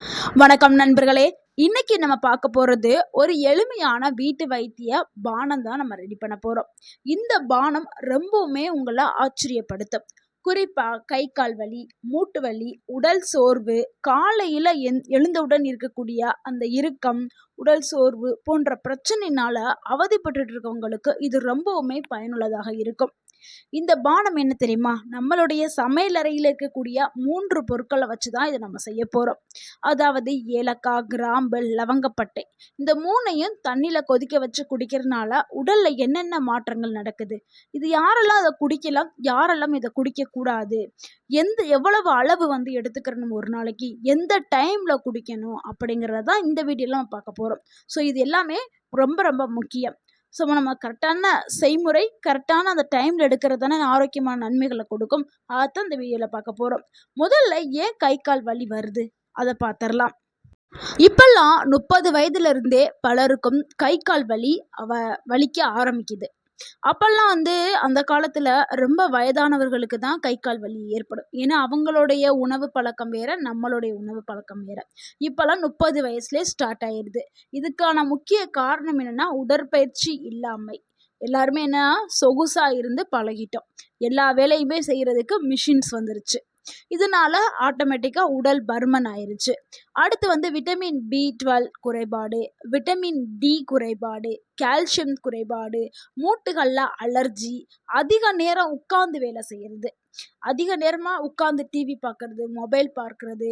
வணக்கம் நண்பர்களே. இன்னைக்கு நம்ம பார்க்க போறது ஒரு எளிமையான வீட்டு வைத்திய பானம் தான் நம்ம ரெடி பண்ண போறோம். இந்த பானம் ரொம்பவுமே உங்களை ஆச்சரியப்படுத்தும். குறிப்பா கை கால் வலி, மூட்டு வலி, உடல் சோர்வு, காலையில எழுந்தவுடன் இருக்கக்கூடிய அந்த இறுக்கம், உடல் சோர்வு போன்ற பிரச்சனையினால அவதிப்பட்டு இருக்கவங்களுக்கு இது ரொம்பவுமே பயனுள்ளதாக இருக்கும். இந்த பானம் என்ன தெரியுமா? நம்மளுடைய சமையலறையில் இருக்கக்கூடிய 3 பொருட்களை வச்சு தான் இதை நம்ம செய்ய போறோம். அதாவது ஏலக்காய், கிராம்பு, லவங்கப்பட்டை. இந்த 3யும் தண்ணியில கொதிக்க வச்சு குடிக்கிறதுனால உடல்ல என்னென்ன மாற்றங்கள் நடக்குது? இது யாரெல்லாம் அதை குடிக்கலாம், யாரெல்லாம் இதை குடிக்க கூடாது, எவ்வளவு அளவு வந்து எடுத்துக்கிறணும் ஒரு நாளைக்கு, எந்த டைம்ல குடிக்கணும் அப்படிங்கிறத இந்த வீடியோல நம்ம பார்க்க போறோம். ஸோ இது எல்லாமே ரொம்ப ரொம்ப முக்கியம். ஸோ நம்ம கரெக்டான செய்முறை, கரெக்டான அந்த டைமில் எடுக்கிறது தானே ஆரோக்கியமான நன்மைகளை கொடுக்கும். அதைத்தான் இந்த வீடியோவில் பார்க்க போகிறோம். முதல்ல ஏன் கை கால் வலி வருது அதை பார்த்துடலாம். இப்பெல்லாம் 30 வயதுலேருந்தே பலருக்கும் கை கால் வலி வலிக்க ஆரம்பிக்குது. அப்பெல்லாம் வந்து அந்த காலத்தில் ரொம்ப வயதானவர்களுக்கு தான் கை கால் வலி ஏற்படும். ஏன்னா அவங்களுடைய உணவு பழக்கம் வேற, நம்மளுடைய உணவு பழக்கம் வேற. இப்பெல்லாம் 30 வயசுலேயே ஸ்டார்ட் ஆயிடுது. இதுக்கான முக்கிய காரணம் என்னென்னா உடற்பயிற்சி இல்லாமை. எல்லாருமே என்ன சொகுசா இருந்து பழகிட்டோம். எல்லா வேலையுமே செய்கிறதுக்கு மிஷின்ஸ் வந்துருச்சு. இதனால ஆட்டோமேட்டிக்காக உடல் பருமன் ஆயிடுச்சு. அடுத்து வந்து விட்டமின் B12 குறைபாடு, விட்டமின் D குறைபாடு, கால்சியம் குறைபாடு, மூட்டுகளில் அலர்ஜி, அதிக நேரம் உட்கார்ந்து வேலை செய்கிறது, அதிக நேரமாக உட்கார்ந்து டிவி பார்க்கறது, மொபைல் பார்க்கறது,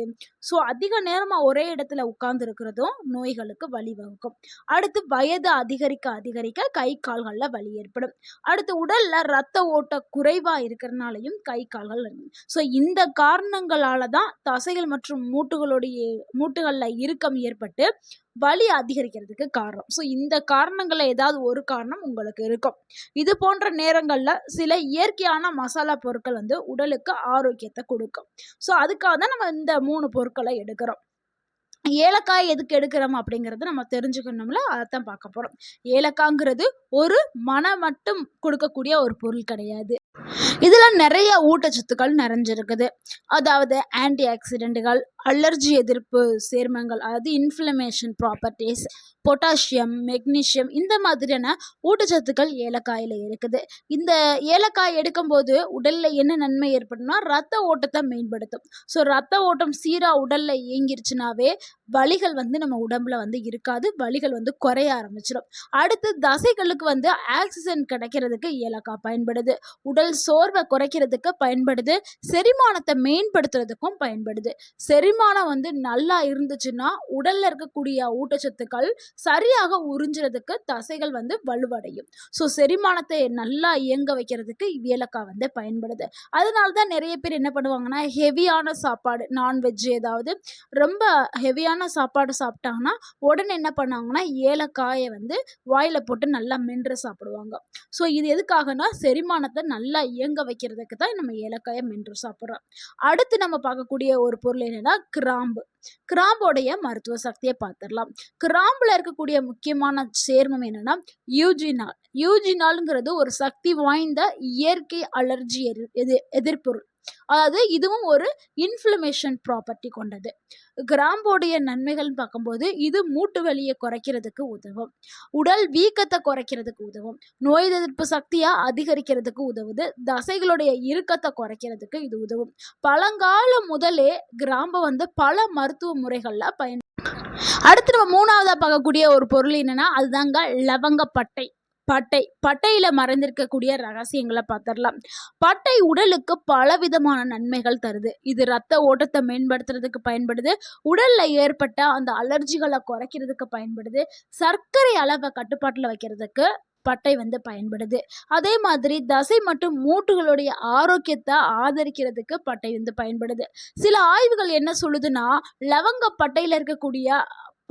ஸோ அதிக நேரமாக ஒரே இடத்துல உட்கார்ந்து இருக்கிறதும் நோய்களுக்கு வழிவகுக்கும். அடுத்து வயது அதிகரிக்க அதிகரிக்க கை கால்களில் வலி ஏற்படும். அடுத்து உடலில் ரத்த ஓட்ட குறைவாக இருக்கிறதுனாலையும் கை கால்கள். ஸோ இந்த காரணங்களால தான் தசைகள் மற்றும் மூட்டுகளில் இறுக்கம் ஏற்பட்டு வலி அதிகரிக்கிறதுக்கு காரணம். ஸோ இந்த காரணங்களில் ஏதாவது ஒரு காரணம் உங்களுக்கு இருக்கும். இது போன்ற நேரங்களில் சில இயற்கையான மசாலா பொருட்கள் வந்து உடலுக்கு ஆரோக்கியத்தை கொடுக்கும். ஸோ அதுக்காக தான் நம்ம இந்த 3 பொருட்களை எடுக்கிறோம். ஏலக்காய் எதுக்கு எடுக்கிறோம் அப்படிங்கிறது நம்ம தெரிஞ்சுக்கணும்ல, அதைத்தான் பார்க்க போகிறோம். ஏலக்காய்ங்கிறது ஒரு மனம் மட்டும் கொடுக்கக்கூடிய ஒரு பொருள் கிடையாது. இதில் நிறைய ஊட்டச்சத்துக்கள் நிறைஞ்சிருக்குது. அதாவது ஆன்டி ஆக்சிடென்ட்டுகள், அலர்ஜி எதிர்ப்பு சேர்மங்கள், அதாவது இன்ஃப்ளமேஷன் ப்ராப்பர்ட்டிஸ், பொட்டாசியம், மெக்னீஷியம், இந்த மாதிரியான ஊட்டச்சத்துக்கள் ஏலக்காயில் இருக்குது. இந்த ஏலக்காய் எடுக்கும்போது உடலில் என்ன நன்மை ஏற்படும்னா ரத்த ஓட்டத்தை மேம்படுத்தும். ஸோ ரத்த ஓட்டம் சீராக உடலில் இயங்கிருச்சுனாவே வலிகள் வந்து நம்ம உடம்புல வந்து இருக்காது, வலிகள் வந்து குறைய ஆரம்பிச்சிடும். அடுத்து தசைகளுக்கு வந்து ஆக்சிஜன் கிடைக்கிறதுக்கு ஏலக்காய் பயன்படுது, உடல் சோர்வை குறைக்கிறதுக்கு பயன்படுது, செரிமானத்தை மேம்படுத்துறதுக்கும் பயன்படுது. செரிமானம் வந்து நல்லா இருந்துச்சுன்னா உடல்ல இருக்கக்கூடிய ஊட்டச்சத்துக்கள் சரியாக உறிஞ்சுறதுக்கு தசைகள் வந்து வலுவடையும். ஸோ செரிமானத்தை நல்லா இயங்க வைக்கிறதுக்கு ஏலக்காய் வந்து பயன்படுது. அதனால தான் நிறைய பேர் என்ன பண்ணுவாங்கன்னா ஹெவியான சாப்பாடு, நான்வெஜ் ஏதாவது ரொம்ப ஹெவியான சாப்பாடு சாப்பிட்டாங்கன்னா உடனே என்ன பண்ணாங்கன்னா ஏலக்காயை வந்து வாயில போட்டு நல்லா மென்று சாப்பிடுவாங்க. ஸோ இது எதுக்காகனா செரிமானத்தை நல்லா இயங்க வைக்கிறதுக்கு தான் நம்ம ஏலக்காயை மென்று சாப்பிட்றோம். அடுத்து நம்ம பார்க்கக்கூடிய ஒரு பொருள் என்னன்னா கிராம்பு. கிராம்போடைய மருத்துவ சக்தியை பார்த்துடலாம். கிராம்புல இருக்கக்கூடிய முக்கியமான சேர்மம் என்னன்னா யூஜினால். யூஜினால்ங்கிறது ஒரு சக்தி வாய்ந்த இயற்கை அலர்ஜி எதிர்ப்பொருள். அதாவது இதுவும் ஒரு இன்ஃப்ளமேஷன் ப்ராப்பர்ட்டி கொண்டது. கிராம்போடைய நன்மைகள் பார்க்கும்போது இது மூட்டு வலியை குறைக்கிறதுக்கு உதவும், உடல் வீக்கத்தை குறைக்கிறதுக்கு உதவும், நோய் எதிர்ப்பு சக்தியை அதிகரிக்கிறதுக்கு உதவுது, தசைகளுடைய இறுக்கத்தை குறைக்கிறதுக்கு இது உதவும். பழங்காலம் முதலே கிராம்பை வந்து பல மருத்துவ முறைகளில் அடுத்து நம்ம 3ஆவதா பார்க்கக்கூடிய ஒரு பொருள் என்னன்னா அதுதாங்க லவங்கப்பட்டை. பட்டையில மறைந்திருக்கக்கூடிய ரகசியங்களை பார்த்துடலாம். பட்டை உடலுக்கு பலவிதமான நன்மைகள் தருது. இது ரத்த ஓட்டத்தை மேம்படுத்துறதுக்கு பயன்படுது, உடல்ல ஏற்பட்ட அந்த அலர்ஜிகளை குறைக்கிறதுக்கு பயன்படுது, சர்க்கரை அளவை கட்டுப்பாட்டில் வைக்கிறதுக்கு பட்டை வந்து பயன்படுது. அதே மாதிரி தசை மற்றும் மூட்டுகளுடைய ஆரோக்கியத்தை ஆதரிக்கிறதுக்கு பட்டை வந்து பயன்படுது. சில ஆய்வுகள் என்ன சொல்லுதுன்னா லவங்க பட்டையில இருக்கக்கூடிய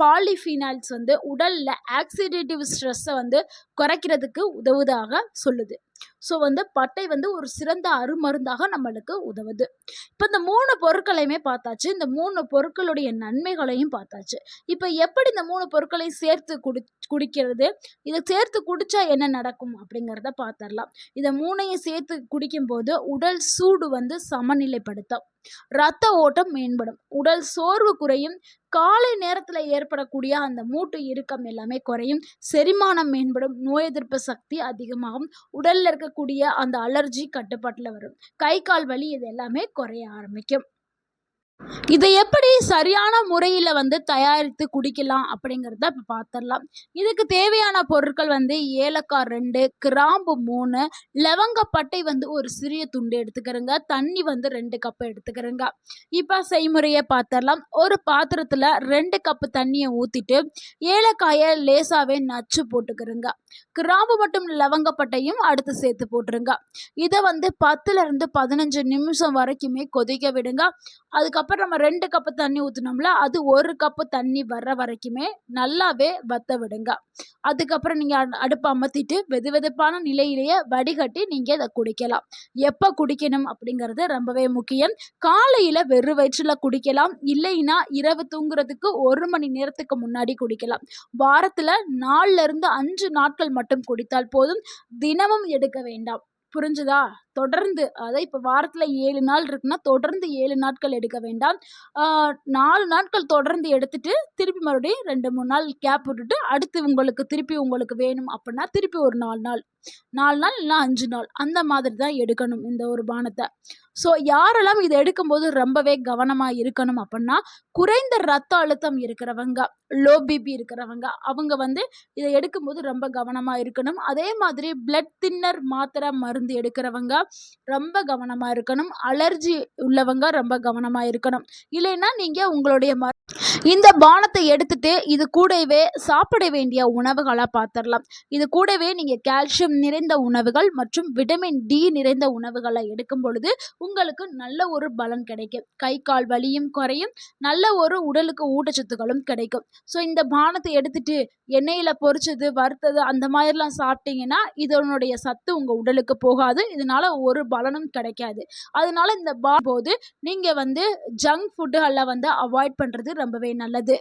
பாலிஃபினால்ஸ் வந்து உடல்ல ஆக்சிடேட்டிவ் ஸ்ட்ரெஸ்ஸை வந்து குறைக்கிறதுக்கு உதவுவதாக சொல்லுது. ஸோ பட்டை ஒரு சிறந்த அருமருந்தாக நம்மளுக்கு உதவுது. இப்போ இந்த 3 பொருட்களையுமே பார்த்தாச்சு. இந்த 3 பொருட்களுடைய நன்மைகளையும் பார்த்தாச்சு. இப்போ எப்படி இந்த 3 பொருட்களையும் சேர்த்து குடிக்கிறது, இதை சேர்த்து குடிச்சா என்ன நடக்கும் அப்படிங்கிறத பார்த்துடலாம். இதை 3யும் சேர்த்து குடிக்கும்போது உடல் சூடு சமநிலைப்படுத்தும், இரத்த ஓட்டம் மேம்படும், உடல் சோர்வு குறையும், காலை நேரத்தில் ஏற்படக்கூடிய அந்த மூட்டு இறுக்கம் எல்லாமே குறையும், செரிமானம் மேம்படும், நோய் எதிர்ப்பு சக்தி அதிகமாகும், உடல்ல இருக்கக்கூடிய அந்த அலர்ஜி கட்டுப்பாட்டில் வரும், கை கால் வலி இது எல்லாமே குறைய ஆரம்பிக்கும். இதை எப்படி சரியான முறையில் தயாரித்து குடிக்கலாம் அப்படிங்கிறத இப்போ பார்த்துடலாம். இதுக்கு தேவையான பொருட்கள் ஏலக்காய் 2, கிராம்பு 3, லவங்கப்பட்டை ஒரு சிறிய துண்டு எடுத்துக்கிறேங்க, தண்ணி 2 கப் எடுத்துக்கிறேங்க. இப்போ செய்முறையை பார்த்துடலாம். ஒரு பாத்திரத்தில் 2 கப்பு தண்ணியை ஊற்றிட்டு ஏலக்காயை லேசாகவே நச்சு போட்டுக்கிறேங்க. கிராம்பு மற்றும் லவங்கப்பட்டையும் அடுத்து சேர்த்து போட்டுருங்க. இதை 10லேருந்து 15 நிமிஷம் வரைக்குமே கொதிக்க விடுங்க. அதுக்கப்புறம் நம்ம 2 கப்பு தண்ணி ஊற்றினோம்ல, அது 1 கப்பு தண்ணி வர்ற வரைக்குமே நல்லாவே வத்த விடுங்க. அதுக்கப்புறம் நீங்கள் அடுப்பை அமர்த்திட்டு வெதுவெதுப்பான நிலையிலேயே வடிகட்டி நீங்கள் இதை குடிக்கலாம். எப்போ குடிக்கணும் அப்படிங்கிறது ரொம்பவே முக்கியம். காலையில் வெறும் வயிற்றில் குடிக்கலாம், இல்லைன்னா இரவு தூங்குறதுக்கு 1 மணி நேரத்துக்கு முன்னாடி குடிக்கலாம். வாரத்தில் 4லேருந்து 5 நாட்கள் மட்டும் குடித்தால் போதும், தினமும் எடுக்க வேண்டாம். புரிஞ்சுதா? தொடர்ந்து அதாவது இப்போ வாரத்தில் 7 நாள் இருக்குன்னா தொடர்ந்து 7 நாட்கள் எடுக்க வேண்டாம். 4 நாட்கள் தொடர்ந்து எடுத்துட்டு திருப்பி மறுபடியும் 2-3 நாள் கேப் விட்டுட்டு அடுத்து உங்களுக்கு வேணும் அப்படின்னா திருப்பி ஒரு 4 நாள் இல்லைனா 5 நாள் அந்த மாதிரி தான் எடுக்கணும் இந்த ஒரு பானத்தை. ஸோ யாரெல்லாம் இதை எடுக்கும்போது ரொம்பவே கவனமாக இருக்கணும் அப்படின்னா, குறைந்த ரத்த அழுத்தம் இருக்கிறவங்க, லோ பிபி இருக்கிறவங்க, அவங்க இதை எடுக்கும்போது ரொம்ப கவனமாக இருக்கணும். அதே மாதிரி பிளட் தின்னர் மாத்திரை மருந்து எடுக்கிறவங்க ரொம்ப கவனமாக இருக்கணும். அலர்ஜி உள்ளவங்க ரொம்ப கவனமாக இருக்கணும். இல்லைன்னா நீங்கள் உங்களுடைய இந்த பானத்தை எடுத்துட்டு இது கூடவே சாப்பிட வேண்டிய உணவுகளாக பார்த்துடலாம். இது கூடவே நீங்கள் கால்சியம் நிறைந்த உணவுகள் மற்றும் விட்டமின் டி நிறைந்த உணவுகளை எடுக்கும் பொழுது உங்களுக்கு நல்ல ஒரு பலன் கிடைக்கும். கை கால் வலியும் குறையும், நல்ல ஒரு உடலுக்கு ஊட்டச்சத்துக்களும் கிடைக்கும். ஸோ இந்த பானத்தை எடுத்துட்டு எண்ணெயில் பொரிச்சது வறுத்தது அந்த மாதிரிலாம் சாப்பிட்டீங்கன்னா இதனுடைய சத்து உங்கள் உடலுக்கு போகாது, இதனால ஒரு பலனும் கிடைக்காது. அதனால இந்த போது நீங்கள் ஜங்க் ஃபுட்டுகளை அவாய்ட் பண்ணுறது ரொம்பவே நல்லது.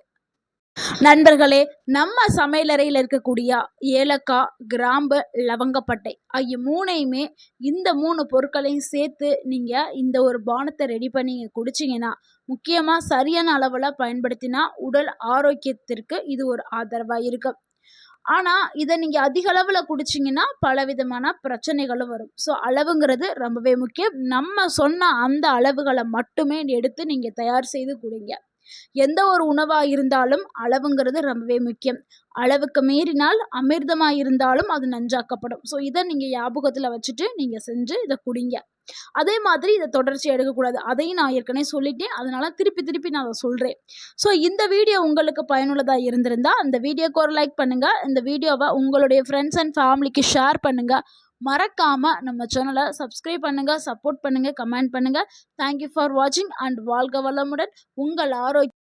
நண்பர்களே, நம்ம சமையலறையில் இருக்கக்கூடிய ஏலக்காய், கிராம்பு, லவங்கப்பட்டை ஆகிய 3யுமே இந்த 3 பொருட்களையும் சேர்த்து நீங்கள் இந்த ஒரு பானத்தை ரெடி பண்ணி குடிச்சிங்கன்னா, முக்கியமாக சரியான அளவில் பயன்படுத்தினா உடல் ஆரோக்கியத்திற்கு இது ஒரு ஆதரவாக இருக்கும். ஆனால் இதை நீங்கள் அதிக அளவில் குடிச்சிங்கன்னா பலவிதமான பிரச்சனைகளும் வரும். ஸோ அளவுங்கிறது ரொம்பவே முக்கியம். நம்ம சொன்ன அந்த அளவுகளை மட்டுமே எடுத்து நீங்கள் தயார் செய்து குடிங்க. எந்த ஒரு உணவாக இருந்தாலும் அளவுங்கிறது ரொம்பவே முக்கியம். அளவுக்கு மீறினால் அமிர்தமாக இருந்தாலும் அது நஞ்சாக்கப்படும். ஸோ இதை நீங்கள் ஞாபகத்தில் வச்சுட்டு நீங்கள் செஞ்சு இதை குடிங்க. அதே மாதிரி இதை தொடர்ச்சி எடுக்கக்கூடாது, அதையும் நான் ஏற்கனவே சொல்லிட்டேன், அதனால திருப்பி நான் அதை சொல்கிறேன். ஸோ இந்த வீடியோ உங்களுக்கு பயனுள்ளதாக இருந்திருந்தா அந்த வீடியோக்கு ஒரு லைக் பண்ணுங்கள், இந்த வீடியோவை உங்களுடைய ஃப்ரெண்ட்ஸ் அண்ட் ஃபேமிலிக்கு ஷேர் பண்ணுங்கள். மறக்காமல் நம்ம சேனலை சப்ஸ்கிரைப் பண்ணுங்கள், சப்போர்ட் பண்ணுங்கள், கமெண்ட் பண்ணுங்கள். தேங்க்யூ ஃபார் வாட்சிங் அண்ட் வாழ்க வளமுடன். உங்கள் ஆரோக்கியம்